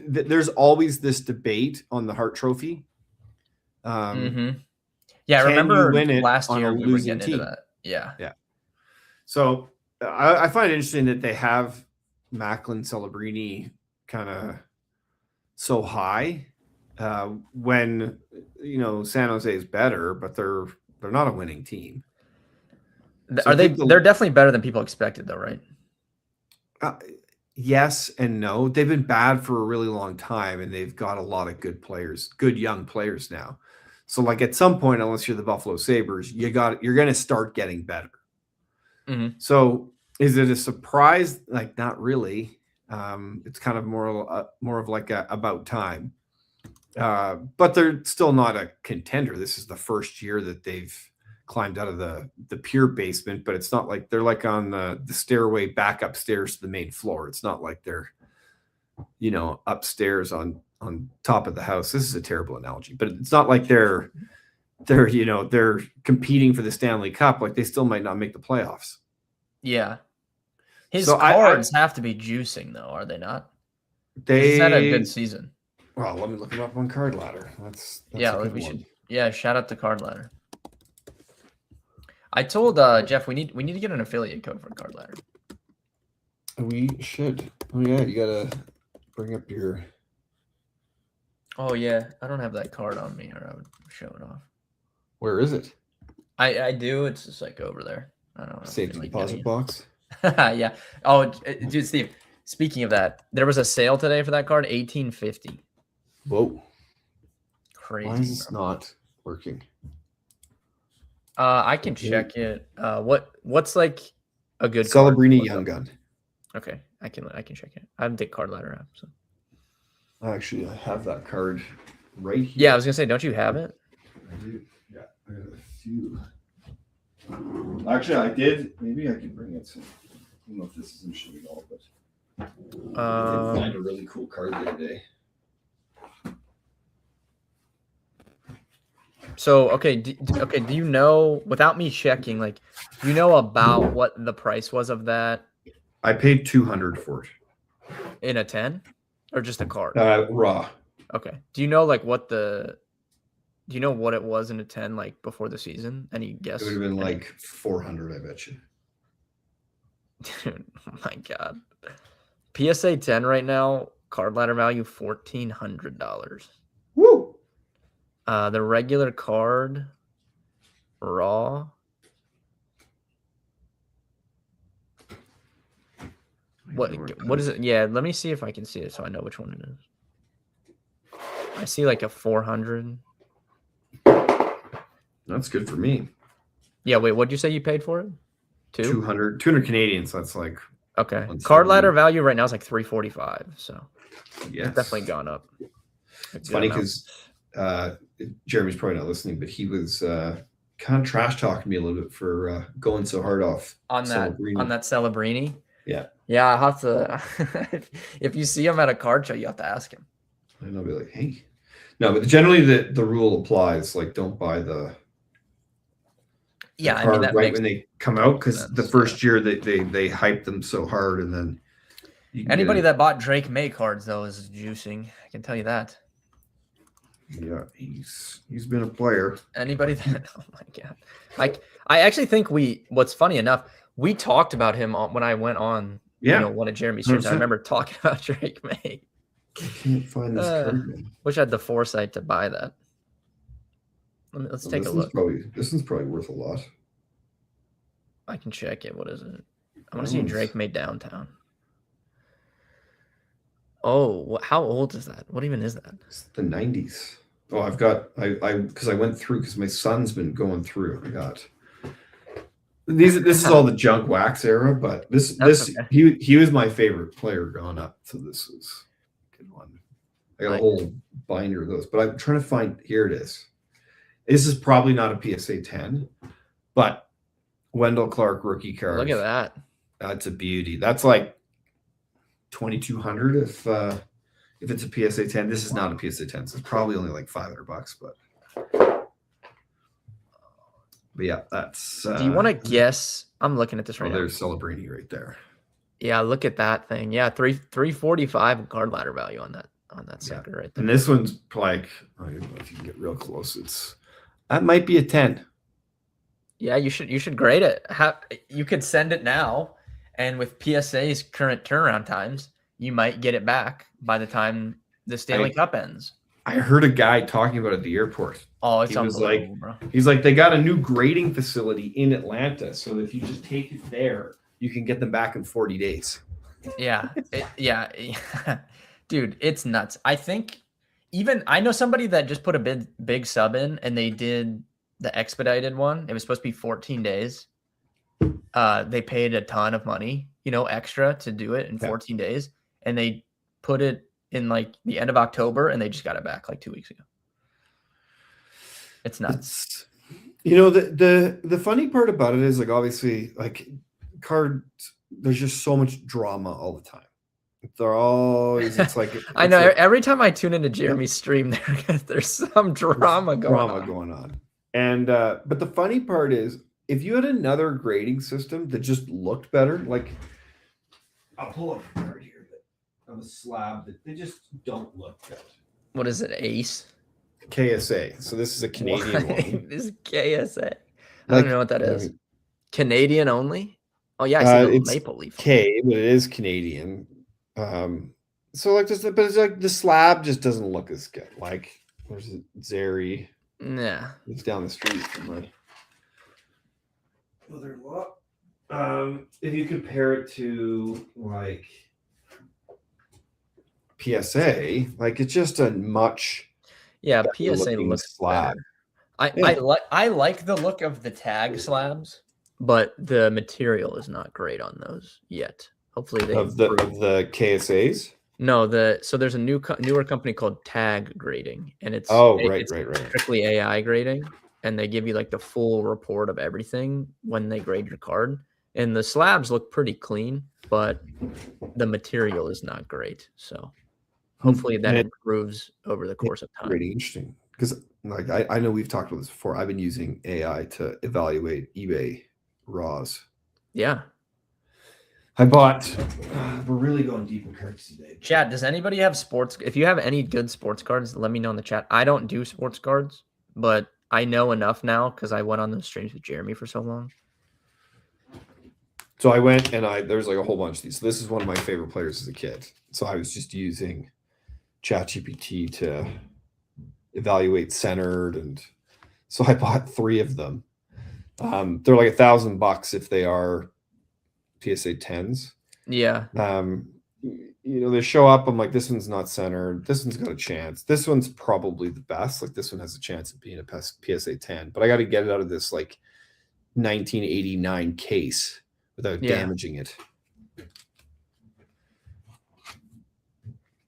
There's always this debate on the Hart Trophy. Yeah, I remember last year we were getting into that. Yeah. So I find it interesting that they have Macklin Celebrini kind of so high when San Jose is better, but they're not a winning team. So they're definitely better than people expected, though, right? Yes and no. They've been bad for a really long time, and they've got a lot of good players, good young players now. So, at some point, unless you're the Buffalo Sabres, you're going to start getting better. Mm-hmm. So, Is it a surprise? Like, not really. It's kind of more of like a about time. But they're still not a contender. This is the first year that they've climbed out of the pure basement, but it's not like they're like on the stairway back upstairs to the main floor. It's not like they're, upstairs on top of the house. This is a terrible analogy, but it's not like they're they're competing for the Stanley Cup. Like, they still might not make the playoffs. Yeah. His So cards have to be juicing, though, are they not? He's had a good season. Well, let me look him up on Card Ladder. That's yeah, a good we one. should. Yeah, shout out to Card Ladder. I told Jeff we need to get an affiliate code for Card Ladder. We should. Oh yeah, you gotta bring up your. Oh yeah, I don't have that card on me, or I would show it off. Where is it? I do. It's just like over there. I don't know. Safety deposit box. Yeah. Oh, dude, Steve. Speaking of that, there was a sale today for that card, $18.50. Whoa. Crazy. Why is this not working? I can check it. What's like a good Celebrini Young Gun? Okay, I can check it. I have the Card Ladder app. So. Actually, I have that card right here. Yeah, I was gonna say, don't you have it? I do. Yeah, I have a few. Actually, I did. Maybe I can bring it. I don't know if this isn't showing at all, but I did find a really cool card the other day. So, okay, do you know, without me checking, like, do you know about what the price was of that? I paid $200 for it. In a 10? Or just a card? Raw. Okay. Do you know, like, do you know what it was in a 10, like, before the season? Any guess? It would have been like 400, I bet you. Dude, oh my God. PSA 10 right now, Card Ladder value, $1,400. Woo! The regular card, raw. What is it? Yeah, let me see if I can see it so I know which one it is. I see like a 400. That's good for me. Yeah, wait, what'd you say you paid for it? 200 Canadian, so that's like okay. Card Ladder value right now is like 345, so yes. It's definitely gone up. It's funny because Jeremy's probably not listening, but he was kind of trash talking me a little bit for going so hard off on that Celebrini. Yeah. Yeah, I have to. If you see him at a card show, you have to ask him. And I'll be like, hey. No, but generally the rule applies. Like, don't buy the card, I mean, that right when they come out, because the first year they hype them so hard, and then anybody that bought Drake May cards though is juicing. I can tell you that. Yeah, he's been a player. Anybody that oh my God, like I actually think what's funny enough, we talked about him when I went on. Yeah, one of Jeremy's streams. I remember talking about Drake May. I can't find this card. Wish I had the foresight to buy that. Let's take a look. This one's probably worth a lot. I can check it. What is it? I want to see Drake May downtown. Oh, how old is that? What even is that? It's the 90s. Oh, I've got because I went through because my son's been going through. I got this is all the junk wax era, but okay. he was my favorite player growing up, so this is a good one. I got a whole binder of those, but I'm trying to find. Here it is. This is probably not a PSA 10, but Wendell Clark rookie card. Look at that. That's a beauty. That's like 2,200 if it's a PSA 10. This is not a PSA 10, so it's probably only like $500, but yeah, that's. Do you want to guess? I'm looking at this right now. There's Celebrini right there. Yeah, look at that thing. Yeah, 345 Card Ladder value on that sucker right there. And this one's like, I don't know if you can get real close. That might be a 10. Yeah, you should grade it. You could send it now, and with PSA's current turnaround times, you might get it back by the time the Stanley Cup ends. I heard a guy talking about it at the airport. Oh, it's unbelievable, bro. He's like, they got a new grading facility in Atlanta, so if you just take it there, you can get them back in 40 days. Yeah, dude, it's nuts. I think I know somebody that just put a big sub in, and they did the expedited one. It was supposed to be 14 days. They paid a ton of money, extra to do it in 14 days, and they put it in like the end of October, and they just got it back like 2 weeks ago. It's nuts. The funny part about it is, like, obviously, like, cards, there's just so much drama all the time. It's like I know every time I tune into Jeremy's stream, there's some drama going on. And but the funny part is, if you had another grading system that just looked better, like, I'll pull up a card here of a slab that they just don't look good. What is it, Ace? KSA. So this is a Canadian one. This is KSA. I don't know what that is. Canadian only? Oh yeah, I see the maple leaf. K, but it is Canadian. So like this, but it's like the slab just doesn't look as good. Like, where's it? Zeri. Yeah. It's down the street from my mother-in-law. If you compare it to like PSA, like, it's just a much PSA looks slab. I like the look of the tag slabs, but the material is not great on those yet. Hopefully they of the KSAs. No, so there's a newer company called Tag Grading, and it's strictly AI grading, and they give you like the full report of everything when they grade your card. And the slabs look pretty clean, but the material is not great. So hopefully that improves over the course of time. Really interesting, because like I know we've talked about this before. I've been using AI to evaluate eBay raws. Yeah. We're really going deep in cards today. Chat, does anybody have sports? If you have any good sports cards, let me know in the chat. I don't do sports cards, but I know enough now because I went on those streams with Jeremy for so long. So I went and there's like a whole bunch of these. So this is one of my favorite players as a kid. So I was just using ChatGPT to evaluate centered, and so I bought 3 of them. They're like $1,000 if they are PSA 10s. Yeah. They show up. I'm like, this one's not centered. This one's got a chance. This one's probably the best. Like, this one has a chance of being a PSA 10, but I got to get it out of this like 1989 case without damaging it.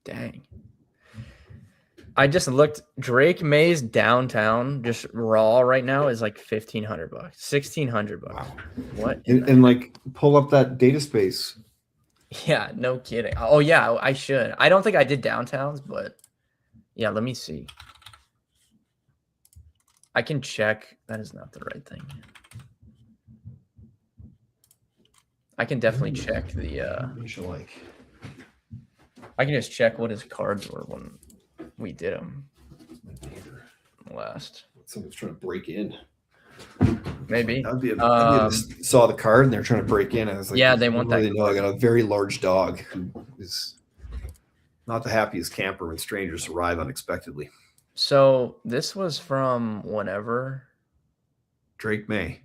Dang. I just looked. Drake May's downtown, just raw right now, is like $1,500, $1,600. Wow. What? And like, pull up that data space. Yeah, no kidding. Oh yeah, I should. I don't think I did downtowns, but yeah, let me see. I can check. That is not the right thing. I can definitely check the. I can just check what his cards were when we did them last. Someone's trying to break in. Maybe. Saw the card and they're trying to break in. I was like, yeah, they want that. I got a very large dog who is not the happiest camper when strangers arrive unexpectedly. So this was from whenever. Drake May.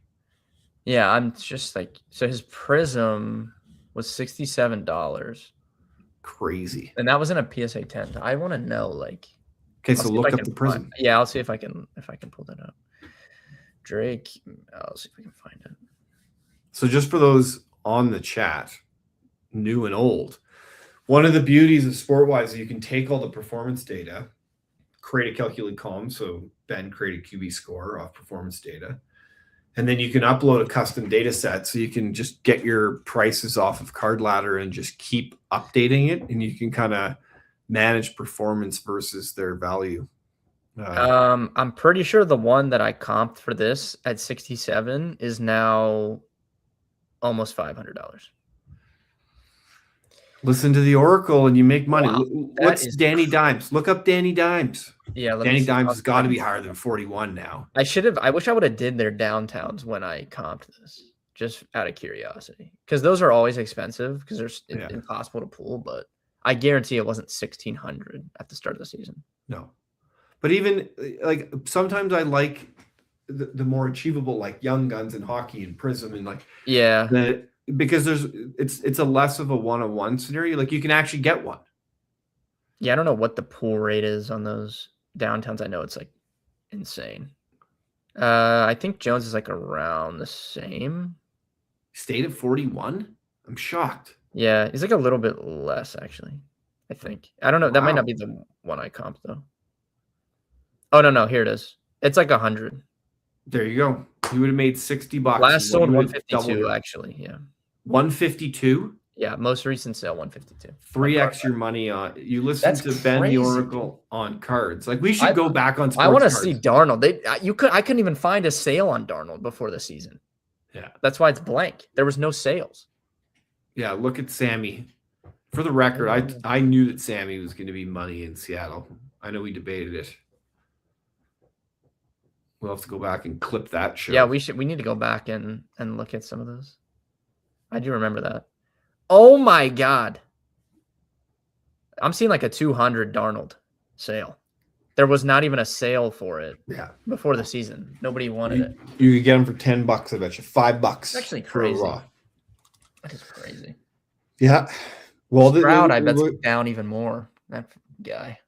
Yeah, I'm just like, so his Prism was $67. Crazy. And that was in a PSA 10. I want to know, like. Okay, so look up the Prism. Yeah, I'll see if I can pull that up. Drake, I'll see if I can find it. So just for those on the chat, new and old, one of the beauties of SportWise is you can take all the performance data, create a calculated column. So Ben created QB score off performance data. And then you can upload a custom data set, so you can just get your prices off of Card Ladder and just keep updating it, and you can kind of manage performance versus their value. I'm pretty sure the one that I comped for this at 67 is now almost $500. Listen to the Oracle and you make money. Wow, what's Danny Dimes? Look up Danny Dimes. Yeah, Danny Dimes has got to be higher than 41 now. I wish I would have did their downtowns when I comped this, just out of curiosity, because those are always expensive because they're impossible to pull. But I guarantee it wasn't 1,600 at the start of the season. No, but even like sometimes I like the more achievable, like Young Guns and Hockey and Prism and like because it's a less of a one-on-one scenario. Like, you can actually get one. Yeah, I don't know what the pool rate is on those downtowns. I know it's like insane. I think Jones is like around the same. Stayed at 41. I'm shocked. Yeah, he's like a little bit less actually. I think. I don't know. That might Wow. not be the one I comped though. Oh no, here it is. It's like 100. There you go. You would have made $60. Last sold You would have doubled 152 your actually. Yeah. 152. Yeah, most recent sale 152. 3x your money on. You listen That's to Ben the crazy. Oracle on cards. Like we should go back on sports I want to cards. see Darnold. I couldn't even find a sale on Darnold before the season. Yeah. That's why it's blank. There was no sales. Yeah, look at Sammy. For the record, I knew that Sammy was going to be money in Seattle. I know we debated it. We'll have to go back and clip that show. Yeah, we need to go back and look at some of those. I do remember that. Oh my God. I'm seeing like a 200 Darnold sale. There was not even a sale for it. Yeah. Before the season. Nobody wanted it. You could get them for $10, I bet you. $5. It's actually crazy. That is crazy. Yeah. Well, Stroud, I bet's down even more. That guy.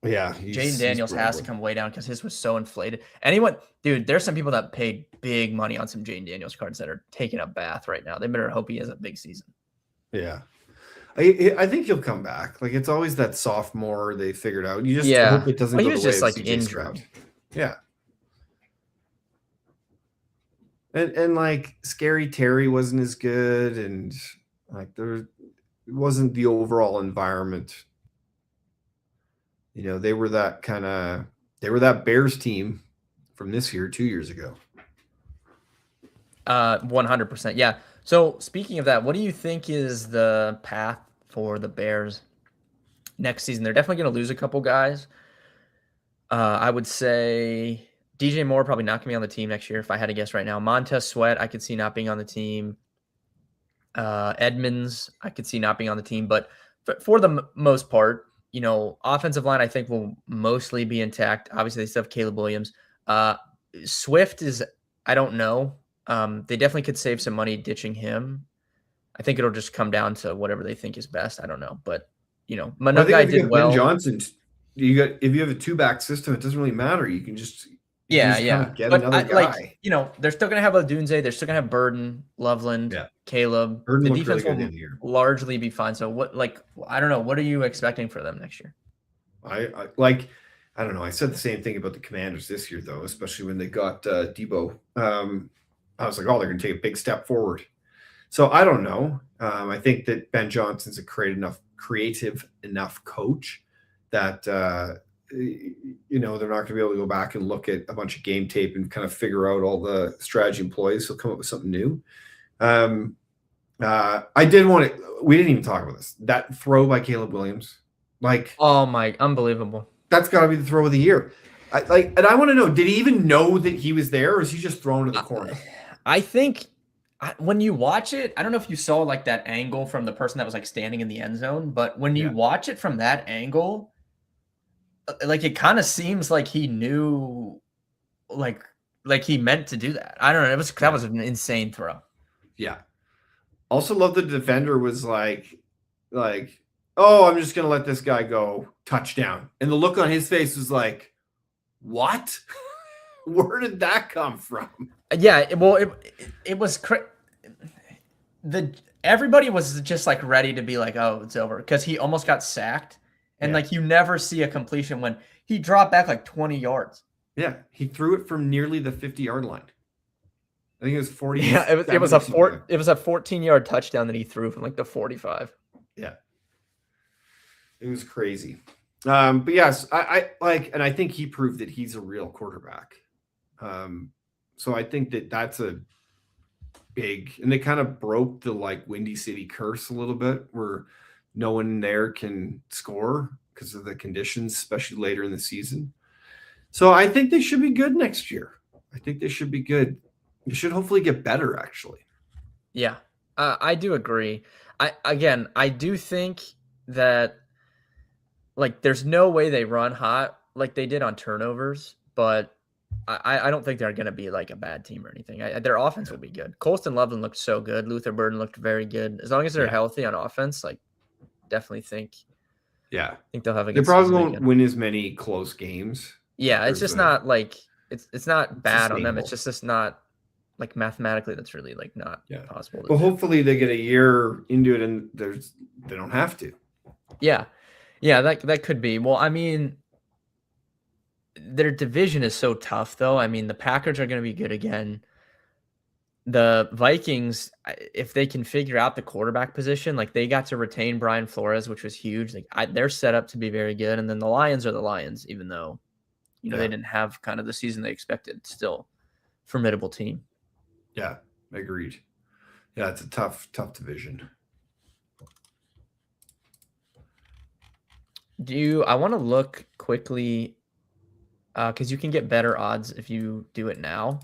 Yeah. Jaden Daniels has to come way down because his was so inflated. Dude, there's some people that paid big money on some Jaden Daniels cards that are taking a bath right now. They better hope he has a big season. Yeah. I think he'll come back. Like it's always that sophomore they figured out. You just hope it doesn't go the way of CJ Stroud. Yeah. And like Scary Terry wasn't as good, and like it wasn't the overall environment. You know, they were that Bears team from this year 2 years ago. 100%. Yeah. So speaking of that, what do you think is the path for the Bears next season? They're definitely going to lose a couple guys. I would say DJ Moore probably not going to be on the team next year if I had to guess right now. Montez Sweat, I could see not being on the team. Edmonds, I could see not being on the team. But for the most part, you know, offensive line I think will mostly be intact. Obviously, they still have Caleb Williams. Swift is, I don't know. They definitely could save some money ditching him. I think it'll just come down to whatever they think is best. I don't know, but you know, another guy did well. Ben Johnson, if you have a 2-back system, it doesn't really matter. You can just get but another guy. Like, you know, they're still gonna have Odunze. They're still gonna have Burden, Loveland, Caleb. Burden the defense really will largely be fine. So I don't know. What are you expecting for them next year? I don't know. I said the same thing about the Commanders this year, though, especially when they got Debo. I was like, oh, they're going to take a big step forward. So I don't know. I think that Ben Johnson's a creative enough coach that, you know, they're not going to be able to go back and look at a bunch of game tape and kind of figure out all the strategy employees. He'll come up with something new. We didn't even talk about this. That throw by Caleb Williams. Like, oh my, unbelievable. That's got to be the throw of the year. And I want to know, did he even know that he was there, or is he just thrown to the corner? I think when you watch it, I don't know if you saw like that angle from the person that was like standing in the end zone, but when you watch it from that angle, like it kind of seems like he knew, like he meant to do that. I don't know. That was an insane throw. Yeah. Also love the defender was like, oh, I'm just going to let this guy go, touchdown. And the look on his face was like, what? Where did that come from? Yeah, well, it was everybody was just like ready to be like, oh, it's over, because he almost got sacked, and like you never see a completion when he dropped back like 20 yards. Yeah, he threw it from nearly the 50-yard line. I think it was 40. Yeah, it was a 14-yard touchdown that he threw from like the 45. Yeah, it was crazy. But yes, I like, and I think he proved that he's a real quarterback. So I think that that's a big, and they kind of broke the like Windy City curse a little bit, where no one there can score because of the conditions, especially later in the season. So I think they should be good next year. I think they should be good. They should hopefully get better, actually. Yeah, I do agree. I do think that like there's no way they run hot like they did on turnovers, but I don't think they're going to be like a bad team or anything. Their offense will be good. Colston Loveland looked so good. Luther Burden looked very good. As long as they're healthy on offense, like definitely think. Yeah, I think they'll have a good. They probably won't win as many close games. Yeah, it's just not like it's not bad on them. It's just not like mathematically, that's really like not possible. But hopefully they get a year into it and they don't have to. Yeah, that could be. Well, I mean, their division is so tough, though. I mean, the Packers are going to be good again. The Vikings, if they can figure out the quarterback position, like they got to retain Brian Flores, which was huge. Like they're set up to be very good. And then the Lions are the Lions, even though, they didn't have kind of the season they expected. Still, formidable team. Yeah, agreed. Yeah, it's a tough division. I want to look quickly because you can get better odds if you do it now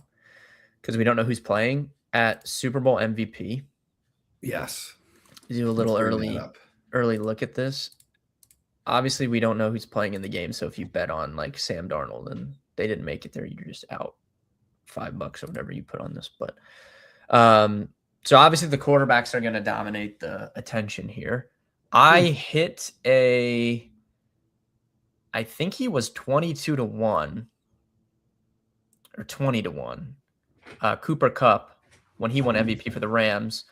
because we don't know who's playing at Super Bowl MVP. Yes. Do a little early look at this. Obviously, we don't know who's playing in the game, so if you bet on like Sam Darnold and they didn't make it there, you're just out $5 or whatever you put on this. But so obviously the quarterbacks are going to dominate the attention here. I hit I think he was 22-1 or 20-1. Cooper Kupp, when he won MVP for the Rams,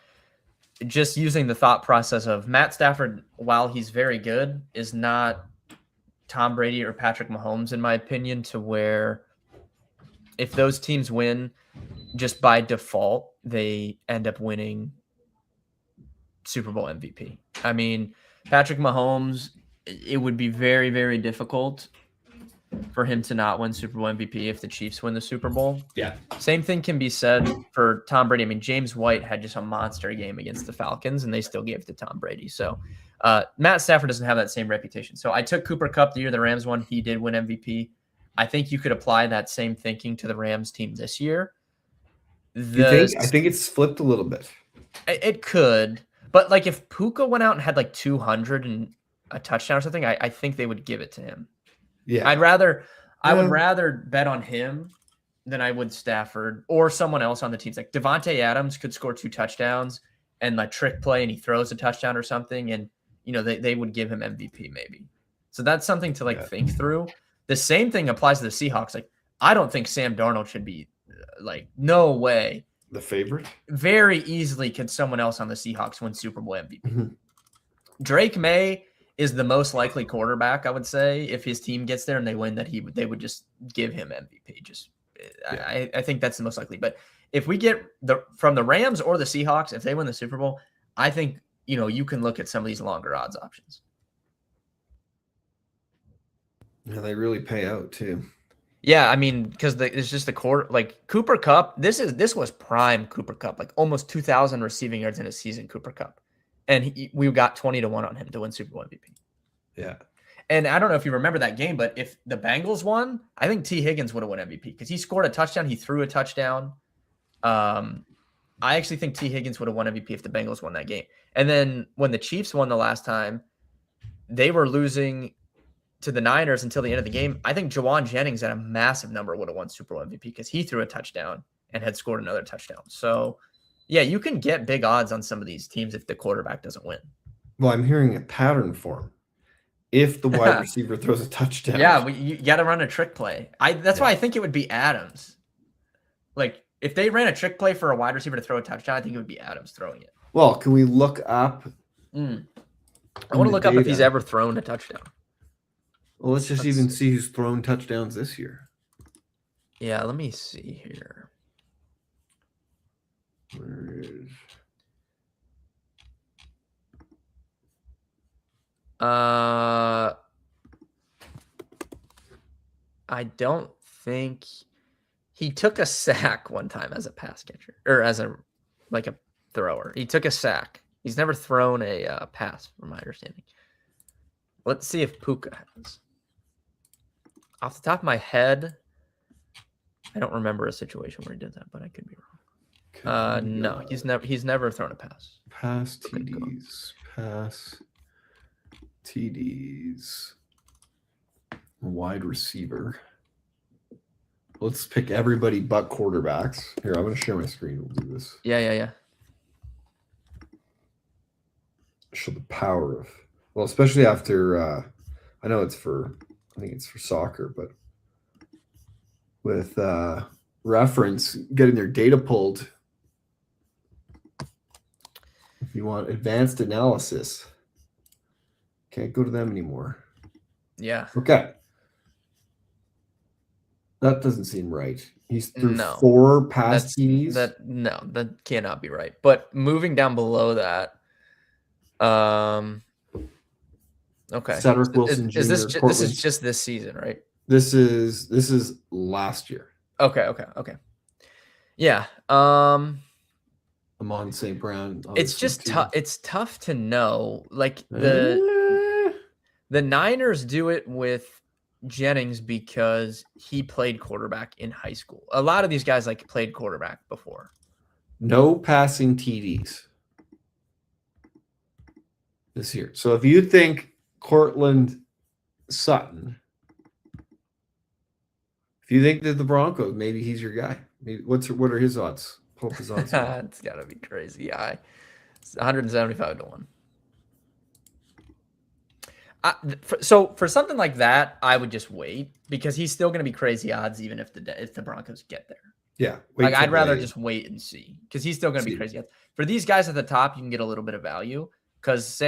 just using the thought process of Matt Stafford, while he's very good, is not Tom Brady or Patrick Mahomes, in my opinion, to where if those teams win, just by default, they end up winning Super Bowl MVP. I mean, Patrick Mahomes, it would be very, very difficult for him to not win Super Bowl MVP if the Chiefs win the Super Bowl. Yeah. Same thing can be said for Tom Brady. I mean, James White had just a monster game against the Falcons, and they still gave it to Tom Brady. So Matt Stafford doesn't have that same reputation. So I took Cooper Kupp the year the Rams won. He did win MVP. I think you could apply that same thinking to the Rams team this year. I think it's flipped a little bit. It could. But like if Puka went out and had like 200 and a touchdown or something, I think they would give it to him. Yeah. I would rather bet on him than I would Stafford or someone else on the teams. Like Devontae Adams could score 2 touchdowns and like trick play and he throws a touchdown or something. And, they would give him MVP maybe. So that's something to think through. The same thing applies to the Seahawks. Like, I don't think Sam Darnold should be no way. The favorite? Very easily could someone else on the Seahawks win Super Bowl MVP. Mm-hmm. Drake May is the most likely quarterback, I would say, if his team gets there and they win, that they would just give him MVP. I think that's the most likely. But if we get from the Rams or the Seahawks, if they win the Super Bowl, I think you can look at some of these longer odds options. Yeah, they really pay out too. Yeah, I mean, because it's just the core. Like Cooper Kupp, this was prime Cooper Kupp, like almost 2,000 receiving yards in a season. Cooper Kupp. And we got 20-1 on him to win Super Bowl MVP. Yeah. And I don't know if you remember that game, but if the Bengals won, I think T. Higgins would have won MVP because he scored a touchdown. He threw a touchdown. I actually think T. Higgins would have won MVP if the Bengals won that game. And then when the Chiefs won the last time, they were losing to the Niners until the end of the game. I think Jawan Jennings at a massive number would have won Super Bowl MVP because he threw a touchdown and had scored another touchdown. So, yeah, you can get big odds on some of these teams if the quarterback doesn't win. Well, I'm hearing a pattern form. If the wide receiver throws a touchdown. Yeah, you got to run a trick play. That's why I think it would be Adams. Like, if they ran a trick play for a wide receiver to throw a touchdown, I think it would be Adams throwing it. Well, can we look up? I want to look up if he's ever thrown a touchdown. Well, let's even see who's thrown touchdowns this year. Yeah, let me see here. Where is... I don't think he took a sack one time as a pass catcher or as a thrower. He took a sack. He's never thrown a pass, from my understanding. Let's see if Puka has. Off the top of my head, I don't remember a situation where he did that, but I could be wrong. No, he's never thrown a pass. Pass TDs. Wide receiver. Let's pick everybody but quarterbacks. Here, I'm going to share my screen. We'll do this. Yeah. Show the power of, well, especially after, I think it's for soccer, but with reference, getting their data pulled. If you want advanced analysis, can't go to them anymore. Yeah. Okay. That doesn't seem right. He's through No. 4 pass TDs. That cannot be right. But moving down below that, okay. Cedric Wilson Jr. This is just this season, right? This is last year. Okay. Yeah. Amon St. Brown. It's just tough. It's tough to know. Like the Niners do it with Jennings because he played quarterback in high school. A lot of these guys played quarterback before. No passing TDs this year. So if you think Cortland Sutton, if you think that the Broncos, maybe he's your guy. Maybe what are his odds? Pull up his odds. It's gotta be crazy. It's 175 to 1. So for something like that, I would just wait because he's still going to be crazy odds even if the Broncos get there. Yeah, I'd rather just wait and see because he's still going to be crazy odds. For these guys at the top, you can get a little bit of value because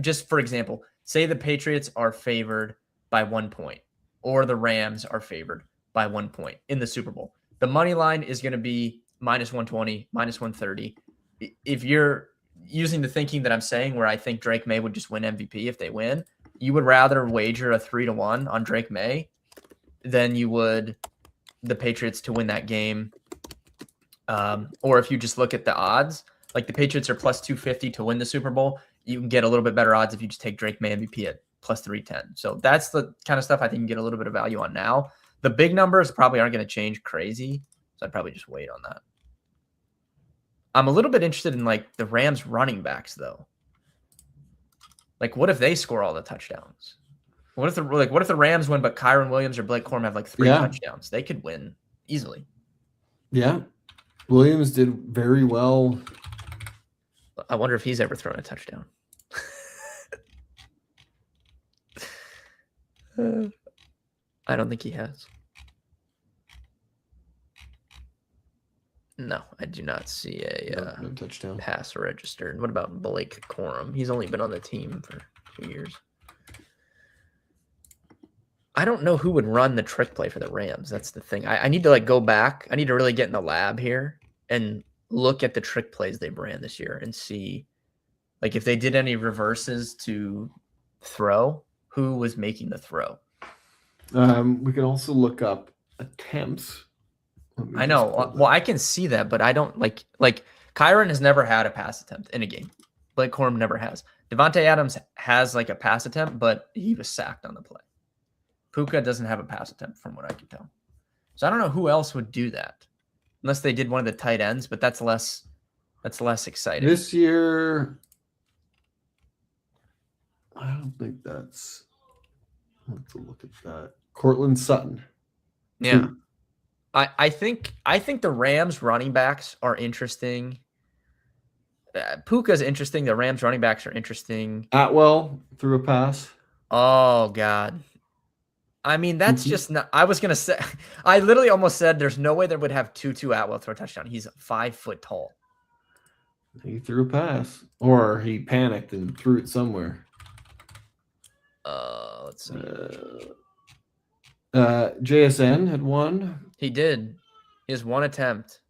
just for example, say the Patriots are favored by 1 point or the Rams are favored by 1 point in the Super Bowl. The money line is going to be -120, -130. If you're using the thinking that I'm saying where I think Drake May would just win MVP if they win, you would rather wager a 3-1 on Drake May than you would the Patriots to win that game. Or if you just look at the odds, like the Patriots are +250 to win the Super Bowl, you can get a little bit better odds if you just take Drake May MVP at +310. So that's the kind of stuff I think you can get a little bit of value on now. The big numbers probably aren't going to change crazy, so I'd probably just wait on that. I'm a little bit interested in the Rams running backs though. What if they score all the touchdowns? What if the Rams win, but Kyron Williams or Blake Corum have 3 touchdowns? They could win easily. Yeah, Williams did very well. I wonder if he's ever thrown a touchdown. I don't think he has. No, I do not see no touchdown pass registered. What about Blake Corum? He's only been on the team for 2 years. I don't know who would run the trick play for the Rams. That's the thing. I need to go back. I need to really get in the lab here and look at the trick plays they've ran this year and see if they did any reverses to throw, who was making the throw. We can also look up attempts. I know. Well, I can see that, but I don't like Kyron has never had a pass attempt in a game. Blake Corum never has. Devontae Adams has a pass attempt, but he was sacked on the play. Puka doesn't have a pass attempt from what I can tell. So I don't know who else would do that unless they did one of the tight ends, but that's less exciting. This year, I don't think that's. Let's look at that. Cortland Sutton. Yeah. I think the Rams running backs are interesting. Puka's interesting. The Rams running backs are interesting. Atwell threw a pass. Oh, God. I mean, that's just not – I was going to say – I literally almost said there's no way they would have Tutu Atwell throw a touchdown. He's 5 foot tall. He threw a pass. Or he panicked and threw it somewhere. Let's see. JSN had one. He did. He has 1 attempt.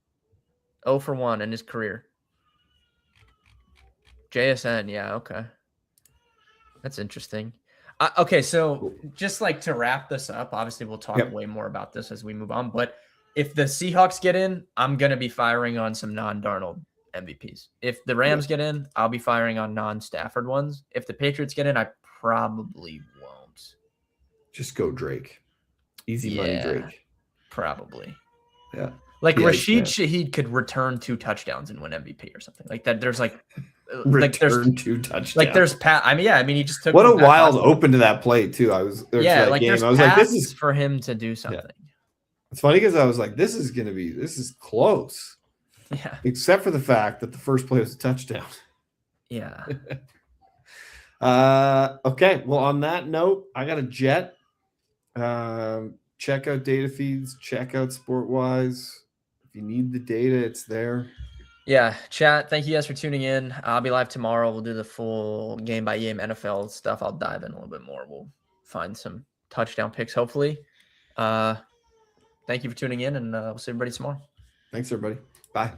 0 for 1 in his career. JSN, yeah, okay. That's interesting. Okay, so just to wrap this up, obviously we'll talk way more about this as we move on, but if the Seahawks get in, I'm going to be firing on some non-Darnold MVPs. If the Rams get in, I'll be firing on non-Stafford ones. If the Patriots get in, I probably won't. Just go Drake. Easy money Drake. Probably. Yeah. Rashid Shaheed could return 2 touchdowns and win MVP or something like that. There's return 2 touchdowns. There's Pat. I mean, he just took. What a wild open to that play too. I was there's this is for him to do something. Yeah. It's funny because I was like, this is close. Yeah. Except for the fact that the first play was a touchdown. Yeah. Okay. Well, on that note, I got a jet. check out data feeds, check out SportWise. If you need the data, it's there. Yeah, chat. Thank you guys for tuning in. I'll be live tomorrow. We'll do the full game by game NFL stuff. I'll dive in a little bit more. We'll find some touchdown picks, hopefully. Thank you for tuning in, and we'll see everybody tomorrow. Thanks, everybody. Bye.